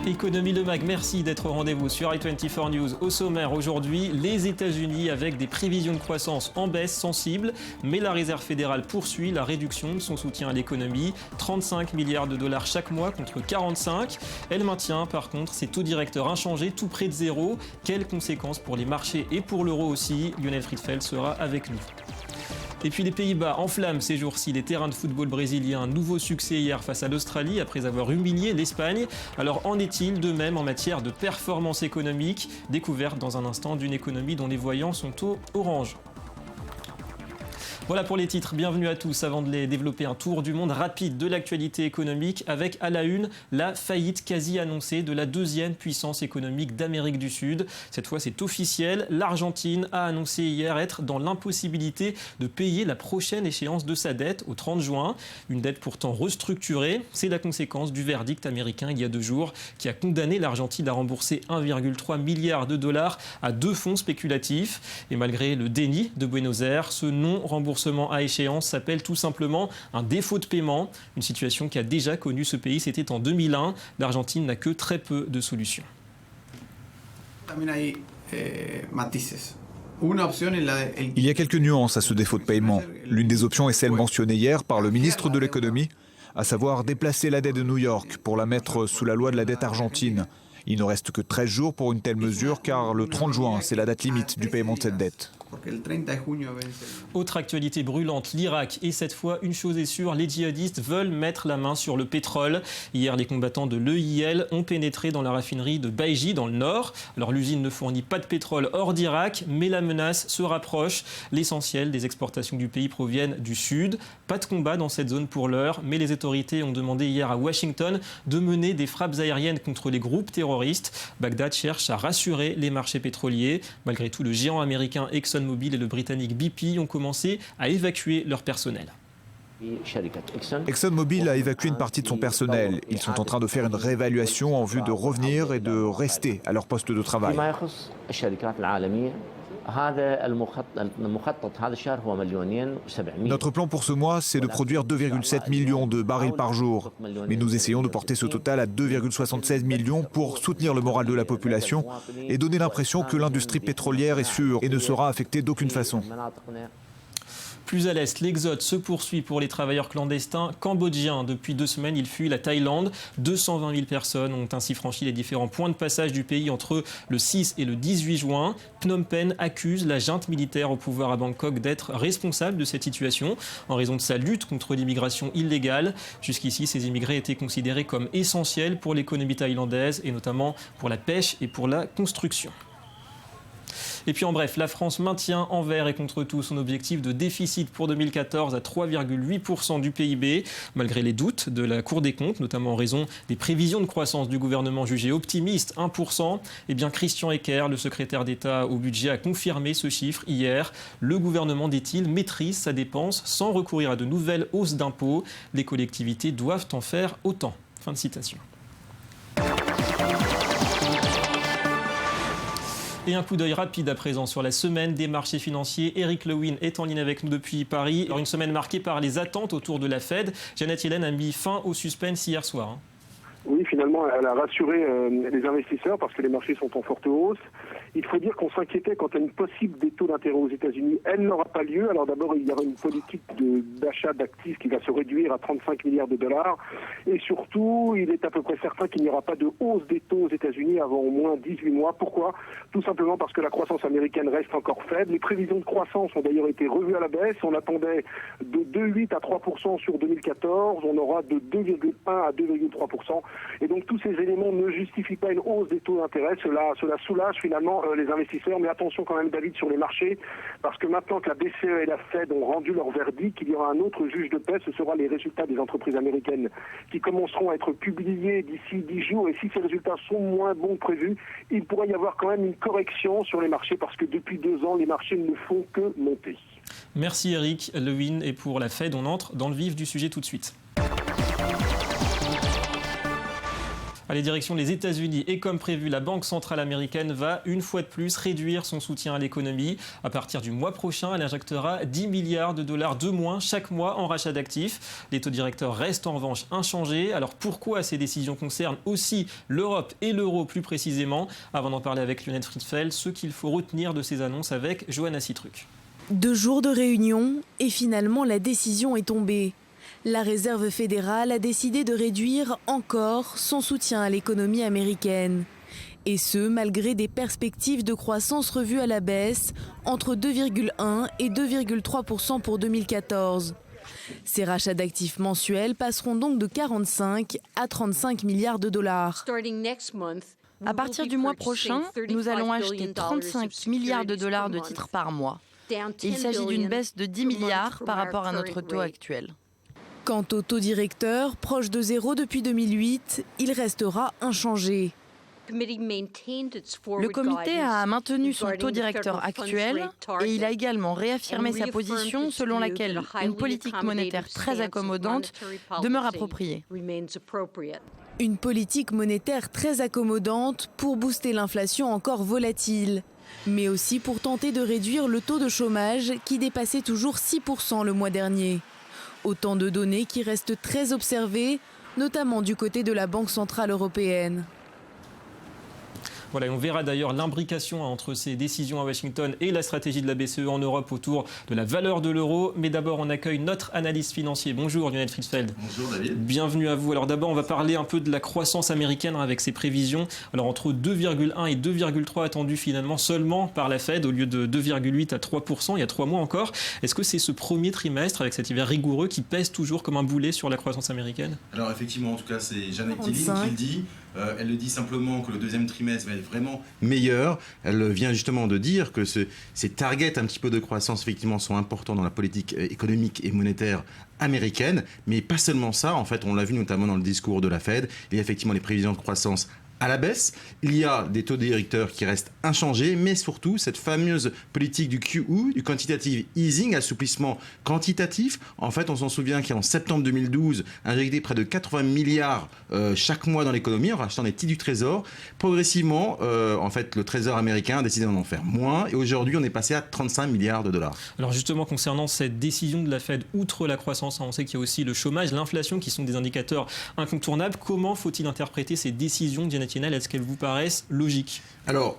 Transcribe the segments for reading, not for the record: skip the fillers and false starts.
Économie Le Mag, merci d'être au rendez-vous sur i24 News. Au sommaire aujourd'hui, les États-Unis avec des prévisions de croissance en baisse sensible, mais la Réserve fédérale poursuit la réduction de son soutien à l'économie, 35 milliards de dollars chaque mois contre 45. Elle maintient par contre ses taux directeurs inchangés, tout près de zéro. Quelles conséquences pour les marchés et pour l'euro aussi? Lionel Friedfeld sera avec nous. Et puis les Pays-Bas enflamment ces jours-ci les terrains de football brésiliens. Nouveau succès hier face à l'Australie après avoir humilié l'Espagne. Alors en est-il de même en matière de performance économique? Découverte dans un instant d'une économie dont les voyants sont au orange. Voilà pour les titres, bienvenue à tous. Avant de les développer, un tour du monde rapide de l'actualité économique avec à la une la faillite quasi annoncée de la deuxième puissance économique d'Amérique du Sud. Cette fois c'est officiel, l'Argentine a annoncé hier être dans l'impossibilité de payer la prochaine échéance de sa dette au 30 juin. Une dette pourtant restructurée, c'est la conséquence du verdict américain il y a 2 jours qui a condamné l'Argentine à rembourser 1,3 milliard de dollars à 2 fonds spéculatifs. Et malgré le déni de Buenos Aires, ce non-remboursement à échéance s'appelle tout simplement un défaut de paiement. Une situation qui a déjà connu ce pays, c'était en 2001. L'Argentine n'a que très peu de solutions. Il y a quelques nuances à ce défaut de paiement. L'une des options est celle mentionnée hier par le ministre de l'économie, à savoir déplacer la dette de New York pour la mettre sous la loi de la dette argentine. Il ne reste que 13 jours pour une telle mesure car le 30 juin, c'est la date limite du paiement de cette dette. Autre actualité brûlante, l'Irak. Et cette fois, une chose est sûre, les djihadistes veulent mettre la main sur le pétrole. Hier, les combattants de l'EIL ont pénétré dans la raffinerie de Baïji, dans le nord. Alors l'usine ne fournit pas de pétrole hors d'Irak, mais la menace se rapproche. L'essentiel des exportations du pays proviennent du sud. Pas de combat dans cette zone pour l'heure, mais les autorités ont demandé hier à Washington de mener des frappes aériennes contre les groupes terroristes. Bagdad cherche à rassurer les marchés pétroliers. Malgré tout, le géant américain ExxonMobil et le britannique BP ont commencé à évacuer leur personnel. ExxonMobil a évacué une partie de son personnel. Ils sont en train de faire une réévaluation en vue de revenir et de rester à leur poste de travail. Notre plan pour ce mois, c'est de produire 2,7 millions de barils par jour. Mais nous essayons de porter ce total à 2,76 millions pour soutenir le moral de la population et donner l'impression que l'industrie pétrolière est sûre et ne sera affectée d'aucune façon. Plus à l'est, l'exode se poursuit pour les travailleurs clandestins cambodgiens. Depuis 2 semaines, ils fuient la Thaïlande. 220 000 personnes ont ainsi franchi les différents points de passage du pays entre le 6 et le 18 juin. Phnom Penh accuse la junte militaire au pouvoir à Bangkok d'être responsable de cette situation en raison de sa lutte contre l'immigration illégale. Jusqu'ici, ces immigrés étaient considérés comme essentiels pour l'économie thaïlandaise et notamment pour la pêche et pour la construction. Et puis en bref, la France maintient envers et contre tout son objectif de déficit pour 2014 à 3,8% du PIB, malgré les doutes de la Cour des comptes, notamment en raison des prévisions de croissance du gouvernement jugées optimistes, 1%. Eh bien, Christian Eckert, le secrétaire d'État au budget, a confirmé ce chiffre hier. Le gouvernement, dit-il, maîtrise sa dépense sans recourir à de nouvelles hausses d'impôts. Les collectivités doivent en faire autant. Fin de citation. Et un coup d'œil rapide à présent sur la semaine des marchés financiers. Eric Lewin est en ligne avec nous depuis Paris. Alors une semaine marquée par les attentes autour de la Fed. Janet Yellen a mis fin au suspense hier soir. Oui, finalement, elle a rassuré les investisseurs parce que les marchés sont en forte hausse. Il faut dire qu'on s'inquiétait quant à une possible des taux d'intérêt aux États-Unis. Elle n'aura pas lieu. Alors d'abord, il y aura une politique d'achat d'actifs qui va se réduire à 35 milliards de dollars. Et surtout, il est à peu près certain qu'il n'y aura pas de hausse des taux aux États-Unis avant au moins 18 mois. Pourquoi ? Tout simplement parce que la croissance américaine reste encore faible. Les prévisions de croissance ont d'ailleurs été revues à la baisse. On attendait de 2,8 à 3% sur 2014. On aura de 2,1 à 2,3%. Et donc tous ces éléments ne justifient pas une hausse des taux d'intérêt. Cela soulage finalement les investisseurs. Mais attention quand même, David, sur les marchés, parce que maintenant que la BCE et la Fed ont rendu leur verdict, il y aura un autre juge de paix. Ce sera les résultats des entreprises américaines qui commenceront à être publiés d'ici 10 jours. Et si ces résultats sont moins bons que prévus, il pourrait y avoir quand même une correction sur les marchés, parce que depuis 2 ans, les marchés ne font que monter. Merci Eric Lewin. Et pour la Fed, on entre dans le vif du sujet tout de suite. Allez, direction les États-Unis. Et comme prévu, la Banque centrale américaine va, une fois de plus, réduire son soutien à l'économie. À partir du mois prochain, elle injectera 10 milliards de dollars de moins chaque mois en rachat d'actifs. Les taux directeurs restent en revanche inchangés. Alors pourquoi ces décisions concernent aussi l'Europe et l'euro plus précisément? Avant d'en parler avec Lionel Friedfeld, ce qu'il faut retenir de ces annonces avec Johanna Citruc. 2 jours de réunion et finalement la décision est tombée. La Réserve fédérale a décidé de réduire encore son soutien à l'économie américaine. Et ce, malgré des perspectives de croissance revues à la baisse, entre 2,1 et 2,3% pour 2014. Ces rachats d'actifs mensuels passeront donc de 45 à 35 milliards de dollars. À partir du mois prochain, nous allons acheter 35 milliards de dollars de titres par mois. Il s'agit d'une baisse de 10 milliards par rapport à notre taux actuel. Quant au taux directeur, proche de zéro depuis 2008, il restera inchangé. Le comité a maintenu son taux directeur actuel et il a également réaffirmé sa position selon laquelle une politique monétaire très accommodante demeure appropriée. Une politique monétaire très accommodante pour booster l'inflation encore volatile, mais aussi pour tenter de réduire le taux de chômage qui dépassait toujours 6% le mois dernier. Autant de données qui restent très observées, notamment du côté de la Banque centrale européenne. Voilà, on verra d'ailleurs l'imbrication entre ces décisions à Washington et la stratégie de la BCE en Europe autour de la valeur de l'euro. Mais d'abord, on accueille notre analyste financier. Bonjour Lionel Friedfeld. Bonjour David. Bienvenue à vous. Alors d'abord, on va parler un peu de la croissance américaine avec ses prévisions. Alors entre 2,1 et 2,3 attendus finalement seulement par la Fed au lieu de 2,8 à 3% il y a 3 mois encore. Est-ce que c'est ce premier trimestre avec cet hiver rigoureux qui pèse toujours comme un boulet sur la croissance américaine? Alors effectivement, en tout cas, c'est Janet Yellen qui le dit. Elle le dit simplement que le deuxième trimestre va être vraiment meilleur. Elle vient justement de dire que ces targets un petit peu de croissance effectivement sont importants dans la politique économique et monétaire américaine. Mais pas seulement ça, en fait, on l'a vu notamment dans le discours de la Fed. Il y a effectivement les prévisions de croissance à la baisse, il y a des taux directeurs qui restent inchangés, mais surtout cette fameuse politique du QE, du quantitative easing, assouplissement quantitatif. En fait, on s'en souvient qu'en septembre 2012, injecté près de 80 milliards chaque mois dans l'économie en rachetant des titres du Trésor. Progressivement, en fait, le Trésor américain a décidé d'en faire moins, et aujourd'hui, on est passé à 35 milliards de dollars. Alors justement, concernant cette décision de la Fed, outre la croissance, on sait qu'il y a aussi le chômage, l'inflation, qui sont des indicateurs incontournables. Comment faut-il interpréter ces décisions de Janet Yellen? Est-ce qu'elles vous paraissent logiques? Alors,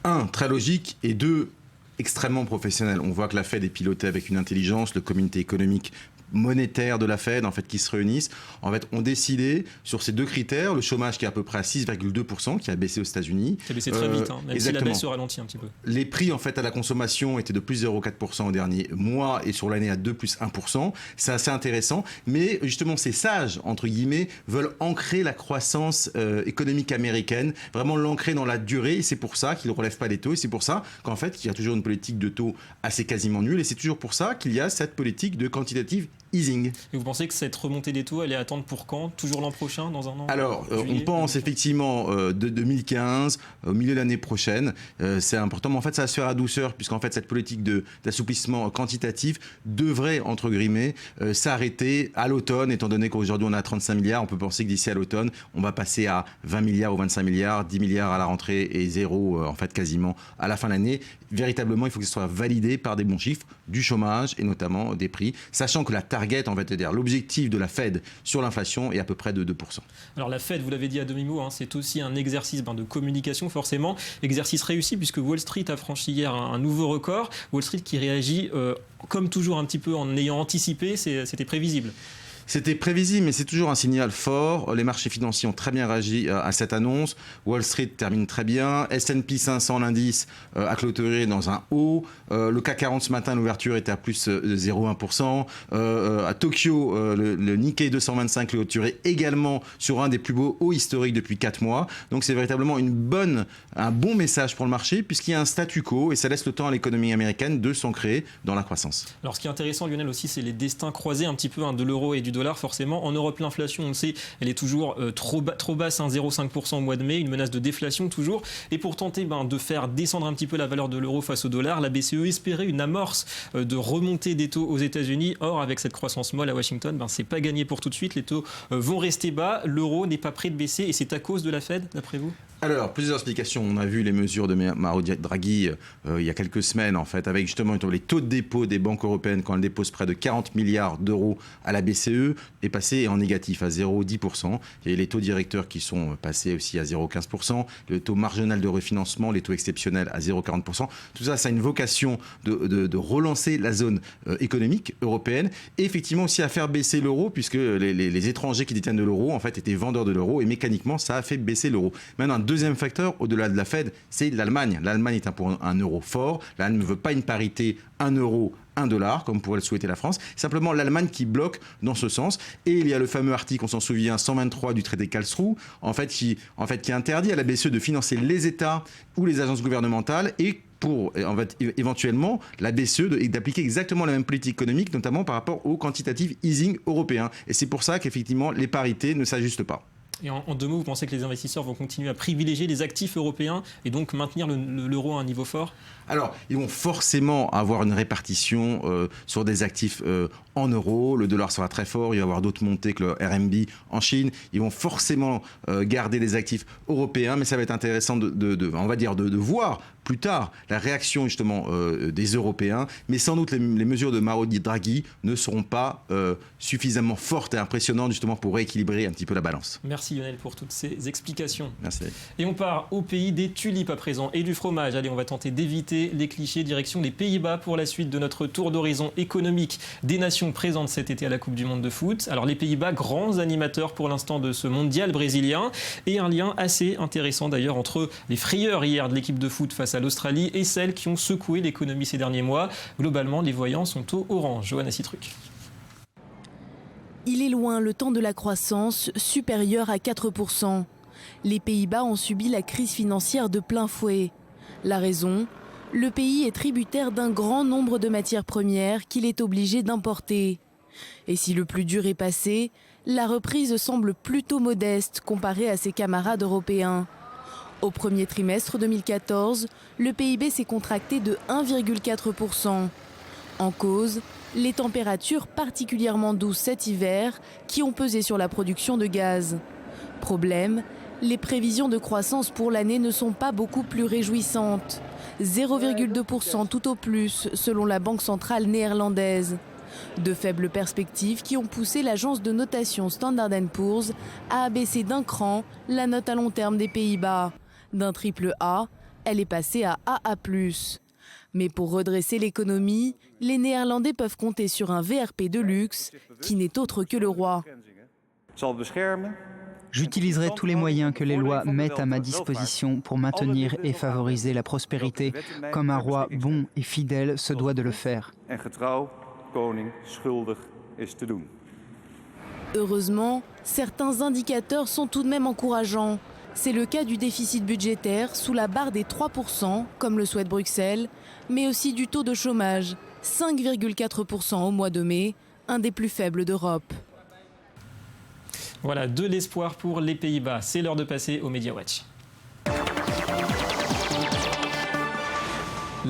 1, très logique, et 2, extrêmement professionnel. On voit que la Fed est pilotée avec une intelligence, le comité économique monétaire de la Fed, en fait, qui se réunissent, en fait, ont décidé sur ces deux critères, le chômage qui est à peu près à 6,2%, qui a baissé aux États-Unis. Qui a baissé très vite, même exactement. si la baisse se ralentit un petit peu. Les prix, en fait, à la consommation étaient de plus 0,4% au dernier mois et sur l'année à 2 plus 1%. C'est assez intéressant, mais justement, ces sages, entre guillemets, veulent ancrer la croissance économique américaine, vraiment l'ancrer dans la durée, et c'est pour ça qu'ils ne relèvent pas les taux, et c'est pour ça qu'en fait, il y a toujours une politique de taux assez quasiment nulle, et c'est toujours pour ça qu'il y a cette politique de quantitative easing. Et vous pensez que cette remontée des taux, elle est à attendre pour quand? Toujours l'an prochain, dans un an? Alors, on pense effectivement de 2015, au milieu de l'année prochaine. C'est important, mais en fait, ça va se faire à douceur, puisqu'en fait, cette politique d'assouplissement quantitatif devrait, entre guillemets, s'arrêter à l'automne, étant donné qu'aujourd'hui, on a 35 milliards. On peut penser que d'ici à l'automne, on va passer à 20 milliards ou 25 milliards, 10 milliards à la rentrée et zéro, en fait, quasiment à la fin de l'année. Véritablement, il faut que ce soit validé par des bons chiffres, du chômage et notamment des prix, sachant que la target, en fait, c'est-à-dire l'objectif de la Fed sur l'inflation est à peu près de 2%. Alors la Fed, vous l'avez dit à demi-mot, c'est aussi un exercice de communication forcément, exercice réussi puisque Wall Street a franchi hier un nouveau record. Wall Street qui réagit comme toujours un petit peu en ayant anticipé, c'était prévisible. C'était prévisible, mais c'est toujours un signal fort. Les marchés financiers ont très bien réagi à cette annonce. Wall Street termine très bien. S&P 500, l'indice, a clôturé dans un haut. Le CAC 40 ce matin, l'ouverture était à plus 0,1%. À Tokyo, le Nikkei 225 clôturé également sur un des plus beaux hauts historiques depuis 4 mois. Donc c'est véritablement un bon message pour le marché, puisqu'il y a un statu quo et ça laisse le temps à l'économie américaine de s'ancrer dans la croissance. Alors ce qui est intéressant, Lionel, aussi, c'est les destins croisés un petit peu de l'euro et du dollar, forcément. En Europe, l'inflation, on le sait, elle est toujours trop basse, 0,5% au mois de mai, une menace de déflation toujours. Et pour tenter de faire descendre un petit peu la valeur de l'euro face au dollar, la BCE espérait une amorce de remontée des taux aux États-Unis. Or, avec cette croissance molle à Washington, c'est pas gagné pour tout de suite. Les taux vont rester bas. L'euro n'est pas prêt de baisser et c'est à cause de la Fed, d'après vous ? Alors, plusieurs explications. On a vu les mesures de Mario Draghi il y a quelques semaines, en fait, avec justement les taux de dépôt des banques européennes quand elles déposent près de 40 milliards d'euros à la BCE est passé en négatif à 0,10%. Il y a les taux directeurs qui sont passés aussi à 0,15%. Le taux marginal de refinancement, les taux exceptionnels à 0,40%. Tout ça, ça a une vocation de relancer la zone économique européenne et effectivement aussi à faire baisser l'euro puisque les étrangers qui détiennent de l'euro, en fait, étaient vendeurs de l'euro et mécaniquement, ça a fait baisser l'euro. Maintenant, deuxième facteur, au-delà de la Fed, c'est l'Allemagne. L'Allemagne est pour un euro fort. L'Allemagne ne veut pas une parité 1 euro, 1 dollar, comme pourrait le souhaiter la France. C'est simplement l'Allemagne qui bloque dans ce sens. Et il y a le fameux article, on s'en souvient, 123 du traité Karlsruhe, qui interdit à la BCE de financer les États ou les agences gouvernementales et pour éventuellement la BCE d'appliquer exactement la même politique économique, notamment par rapport au quantitative easing européen. Et c'est pour ça qu'effectivement, les parités ne s'ajustent pas. Et en deux mots, vous pensez que les investisseurs vont continuer à privilégier les actifs européens et donc maintenir l'euro à un niveau fort ? Alors, ils vont forcément avoir une répartition sur des actifs en euros. Le dollar sera très fort. Il va y avoir d'autres montées que le RMB en Chine. Ils vont forcément garder les actifs européens. Mais ça va être intéressant de voir plus tard la réaction justement des Européens. Mais sans doute les mesures de Mario Draghi ne seront pas suffisamment fortes et impressionnantes justement pour rééquilibrer un petit peu la balance. Merci Lionel pour toutes ces explications. Merci. Et on part au pays des tulipes à présent et du fromage. Allez, on va tenter d'éviter les clichés, direction les Pays-Bas pour la suite de notre tour d'horizon économique des nations présentes cet été à la Coupe du Monde de foot. Alors les Pays-Bas, grands animateurs pour l'instant de ce mondial brésilien et un lien assez intéressant d'ailleurs entre les frayeurs hier de l'équipe de foot face à l'Australie et celles qui ont secoué l'économie ces derniers mois. Globalement, les voyants sont au orange. Johanna Citruc. Il est loin le temps de la croissance, supérieure à 4%. Les Pays-Bas ont subi la crise financière de plein fouet. La raison ? Le pays est tributaire d'un grand nombre de matières premières qu'il est obligé d'importer. Et si le plus dur est passé, la reprise semble plutôt modeste comparée à ses camarades européens. Au premier trimestre 2014, le PIB s'est contracté de 1,4%. En cause, les températures particulièrement douces cet hiver qui ont pesé sur la production de gaz. Problème, les prévisions de croissance pour l'année ne sont pas beaucoup plus réjouissantes. 0,2% tout au plus, selon la Banque centrale néerlandaise. De faibles perspectives qui ont poussé l'agence de notation Standard & Poor's à abaisser d'un cran la note à long terme des Pays-Bas. D'un triple A, elle est passée à AA+. Mais pour redresser l'économie, les Néerlandais peuvent compter sur un VRP de luxe qui n'est autre que le roi. J'utiliserai tous les moyens que les lois mettent à ma disposition pour maintenir et favoriser la prospérité, comme un roi bon et fidèle se doit de le faire. Heureusement, certains indicateurs sont tout de même encourageants. C'est le cas du déficit budgétaire sous la barre des 3%, comme le souhaite Bruxelles, mais aussi du taux de chômage, 5,4% au mois de mai, un des plus faibles d'Europe. Voilà, de l'espoir pour les Pays-Bas. C'est l'heure de passer au Media Watch.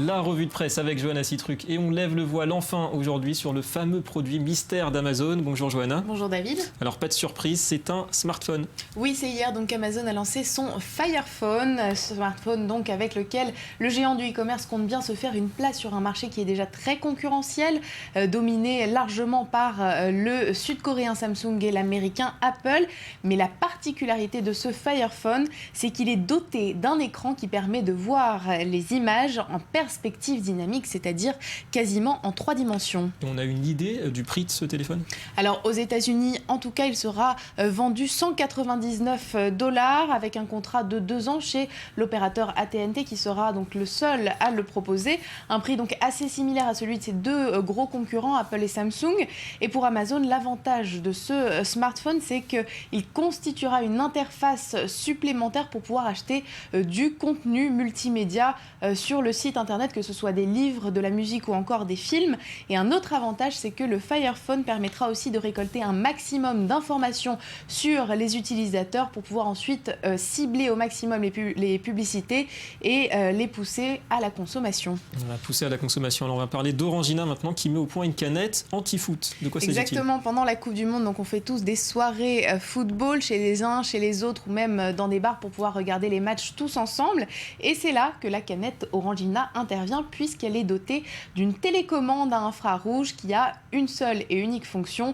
La revue de presse avec Johanna Citruc et on lève le voile enfin aujourd'hui sur le fameux produit mystère d'Amazon. Bonjour Johanna. Bonjour David. Alors pas de surprise, c'est un smartphone. Oui, c'est hier donc Amazon a lancé son Fire Phone, smartphone donc avec lequel le géant du e-commerce compte bien se faire une place sur un marché qui est déjà très concurrentiel, dominé largement par le sud-coréen Samsung et l'américain Apple. Mais la particularité de ce Fire Phone, c'est qu'il est doté d'un écran qui permet de voir les images en perspective dynamique, c'est-à-dire quasiment en 3 dimensions. Et on a une idée du prix de ce téléphone ? Alors aux États-Unis, en tout cas, il sera vendu $199 avec un contrat de 2 ans chez l'opérateur AT&T qui sera donc le seul à le proposer. Un prix donc assez similaire à celui de ses deux gros concurrents, Apple et Samsung. Et pour Amazon, l'avantage de ce smartphone, c'est qu'il constituera une interface supplémentaire pour pouvoir acheter du contenu multimédia sur le site internet Internet, que ce soit des livres, de la musique ou encore des films. Et un autre avantage, c'est que le Fire Phone permettra aussi de récolter un maximum d'informations sur les utilisateurs pour pouvoir ensuite cibler au maximum les publicités et les pousser à la consommation. On va pousser à la consommation. Alors on va parler d'Orangina maintenant qui met au point une canette anti-foot. De quoi s'agit-il ? Exactement, pendant la Coupe du Monde, donc on fait tous des soirées football chez les uns, chez les autres ou même dans des bars pour pouvoir regarder les matchs tous ensemble. Et c'est là que la canette Orangina intervient puisqu'elle est dotée d'une télécommande à infrarouge qui a une seule et unique fonction,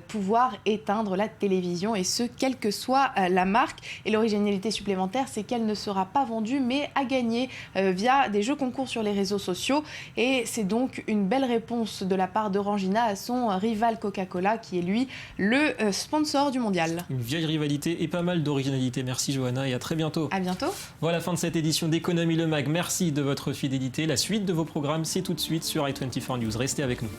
pouvoir éteindre la télévision, et ce, quelle que soit la marque. Et l'originalité supplémentaire, c'est qu'elle ne sera pas vendue mais à gagner via des jeux concours sur les réseaux sociaux. Et c'est donc une belle réponse de la part d'Orangina à son rival Coca-Cola qui est lui le sponsor du mondial. Une vieille rivalité et pas mal d'originalité. Merci Johanna et à très bientôt. À bientôt. Voilà, fin de cette édition d'Économie le Mag. Merci de votre fidélité. La suite de vos programmes, c'est tout de suite sur i24 News. Restez avec nous.